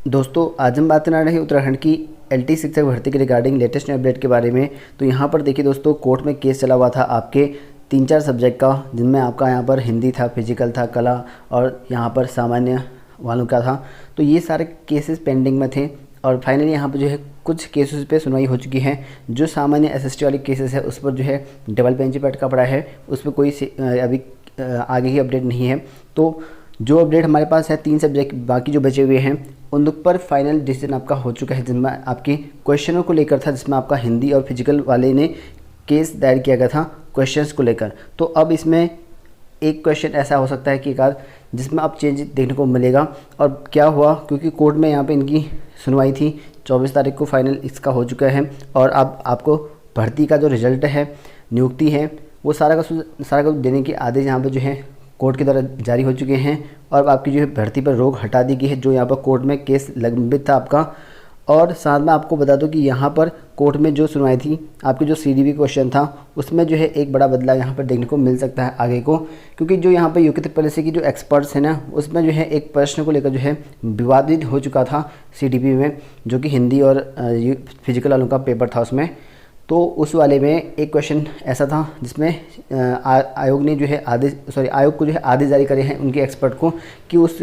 दोस्तों आज हम बात करने रहे हैं उत्तराखंड की एलटी शिक्षक भर्ती के रिगार्डिंग लेटेस्ट अपडेट के बारे में। तो यहाँ पर देखिए दोस्तों, कोर्ट में केस चला हुआ था आपके 3-4 सब्जेक्ट का, जिनमें आपका यहाँ पर हिंदी था, फिजिकल था, कला और यहाँ पर सामान्य वालों का था। तो ये सारे केसेस पेंडिंग में थे और फाइनली यहाँ पर जो है कुछ केसेस पे सुनवाई हो चुकी है। जो सामान्य एसएसटी वाले केसेस है उस पर जो है डबल बेंच पे अटका पड़ा है, उस पर कोई अभी आगे की अपडेट नहीं है। तो जो अपडेट हमारे पास है 3 सब्जेक्ट बाकी जो बचे हुए हैं उन पर फाइनल डिसीजन आपका हो चुका है, जिनमें आपके क्वेश्चनों को लेकर था, जिसमें आपका हिंदी और फिजिकल वाले ने केस दायर किया गया था क्वेश्चंस को लेकर। तो अब इसमें एक क्वेश्चन ऐसा हो सकता है कि एक आध जिसमें अब चेंज देखने को मिलेगा। और क्या हुआ, क्योंकि कोर्ट में यहाँ पे इनकी सुनवाई थी 24 तारीख को, फाइनल इसका हो चुका है और अब आपको भर्ती का जो रिजल्ट है, नियुक्ति है, वो सारा का देने के आदेश यहाँ पर जो है कोर्ट के द्वारा जारी हो चुके हैं। और आपकी जो है भर्ती पर रोक हटा दी गई है, जो यहाँ पर कोर्ट में केस लंबित था आपका। और साथ में आपको बता दूं कि यहाँ पर कोर्ट में जो सुनवाई थी, आपकी जो सीडीबी क्वेश्चन था उसमें जो है एक बड़ा बदलाव यहाँ पर देखने को मिल सकता है आगे को, क्योंकि जो यहाँ पर यूके ट्रिपल एस की जो एक्सपर्ट्स हैं ना, उसमें जो है एक प्रश्न को लेकर जो है विवादित हो चुका था सीडीबी में, जो कि हिंदी और फिजिकल वालों का पेपर था उसमें। तो उस वाले में एक क्वेश्चन ऐसा था जिसमें आयोग ने जो है आयोग को जो है आदेश जारी करे हैं उनके एक्सपर्ट को कि उस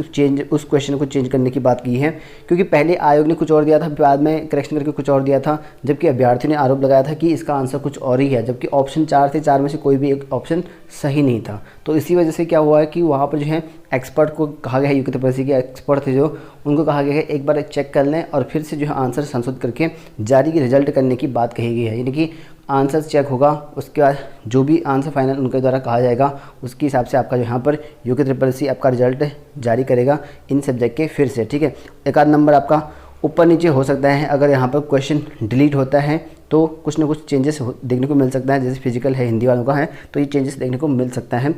क्वेश्चन को चेंज करने की बात की है, क्योंकि पहले आयोग ने कुछ और दिया था, बाद में करेक्शन करके कुछ और दिया था, जबकि अभ्यर्थियों ने आरोप लगाया था कि इसका आंसर कुछ और ही है, जबकि ऑप्शन 4 थे, 4 में से कोई भी एक ऑप्शन सही नहीं था। तो इसी वजह से क्या हुआ है कि वहाँ पर जो है एक्सपर्ट को कहा गया है, यूके ट्रिपल एस के एक्सपर्ट थे जो, उनको कहा गया है एक बार चेक कर लें और फिर से जो है आंसर संशोधित करके जारी की रिजल्ट करने की बात कही गई है। यानी कि आंसर चेक होगा, उसके बाद जो भी आंसर फाइनल उनके द्वारा कहा जाएगा उसके हिसाब से आपका जो यहाँ पर यूके ट्रिपल एस आपका रिजल्ट जारी करेगा इन सब्जेक्ट के फिर से। ठीक है, एक आध नंबर आपका ऊपर नीचे हो सकता है, अगर यहाँ पर क्वेश्चन डिलीट होता है तो कुछ ना कुछ चेंजेस देखने को मिल सकता है, जैसे फिजिकल है, हिंदी वालों का है, तो ये चेंजेस देखने को मिल सकता है।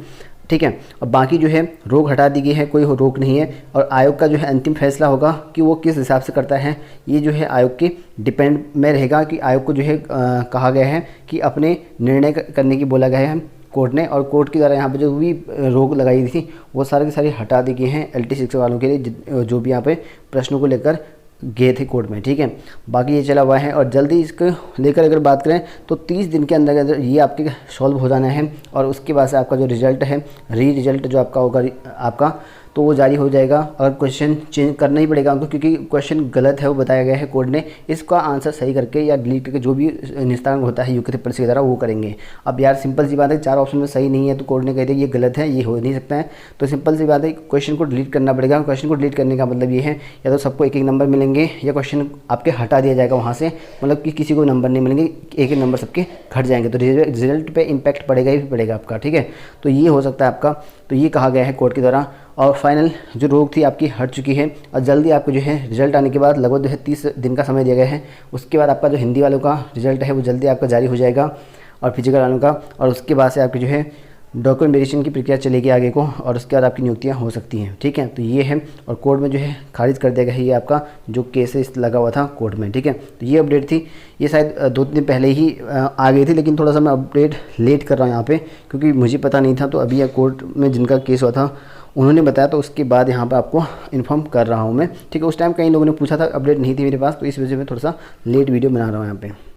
ठीक है, और बाकी जो है रोक हटा दी गई है, कोई रोक नहीं है। और आयोग का जो है अंतिम फैसला होगा कि वो किस हिसाब से करता है, ये जो है आयोग के डिपेंड में रहेगा। कि आयोग को जो है कहा गया है कि अपने निर्णय करने की बोला गया है कोर्ट ने, और कोर्ट के द्वारा यहाँ पे जो भी रोक लगाई थी वो सारे के सारे हटा दी गई हैं एलटी शिक्षक वालों के लिए, जो भी यहाँ पे प्रश्नों को लेकर गए थे कोर्ट में। ठीक है, बाकी ये चला हुआ है और जल्दी इसको लेकर अगर बात करें तो 30 दिन के अंदर ये आपके सॉल्व हो जाना है। और उसके बाद से आपका जो रिजल्ट है, रिजल्ट जो आपका होगा आपका, तो वो जारी हो जाएगा। और क्वेश्चन चेंज करना ही पड़ेगा उनको, क्योंकि क्वेश्चन गलत है वो बताया गया है कोर्ट ने, इसका आंसर सही करके या डिलीट करके जो भी निस्तारण होता है यूके ट्रिपल एस के द्वारा वो करेंगे। अब यार सिंपल सी बात है, 4 ऑप्शन में सही नहीं है तो कोर्ट ने कह दिया ये गलत है, ये हो नहीं सकता है, तो सिंपल सी बात है क्वेश्चन को डिलीट करना पड़ेगा। क्वेश्चन को डिलीट करने का मतलब ये है या तो सबको एक नंबर मिलेंगे या क्वेश्चन आपके हटा दिया जाएगा वहाँ से, मतलब कि किसी को नंबर नहीं मिलेंगे, एक नंबर सबके घट जाएंगे, तो रिजल्ट पे इम्पैक्ट पड़ेगा ही पड़ेगा आपका। ठीक है, तो ये हो सकता है आपका, तो ये कहा गया है कोर्ट के द्वारा। और फाइनल जो रोक थी आपकी हट चुकी है और जल्दी आपको जो है रिजल्ट आने के बाद लगभग जो है 30 दिन का समय दिया गया है। उसके बाद आपका जो हिंदी वालों का रिजल्ट है वो जल्दी आपका जारी हो जाएगा और फिजिकल वालों का, और उसके बाद से आपकी जो है डॉक्यूमेंटेशन की प्रक्रिया चलेगी आगे को, और उसके बाद आपकी नियुक्तियाँ हो सकती हैं। ठीक है, तो ये है, और कोर्ट में जो है खारिज कर दिया गया है ये आपका जो केसेस लगा हुआ था कोर्ट में। ठीक है, तो ये अपडेट थी, ये शायद 2 दिन पहले ही आ गई थी, लेकिन थोड़ा सा मैं अपडेट लेट कर रहा हूँ यहाँ पे, क्योंकि मुझे पता नहीं था। तो अभी यह कोर्ट में जिनका केस हुआ था उन्होंने बताया, तो उसके बाद यहाँ पर आपको इन्फॉर्म कर रहा हूँ मैं। ठीक है, उस टाइम कई लोगों ने पूछा था, अपडेट नहीं थी मेरे पास, तो इस वजह से मैं थोड़ा सा लेट वीडियो बना रहा हूँ यहाँ पे।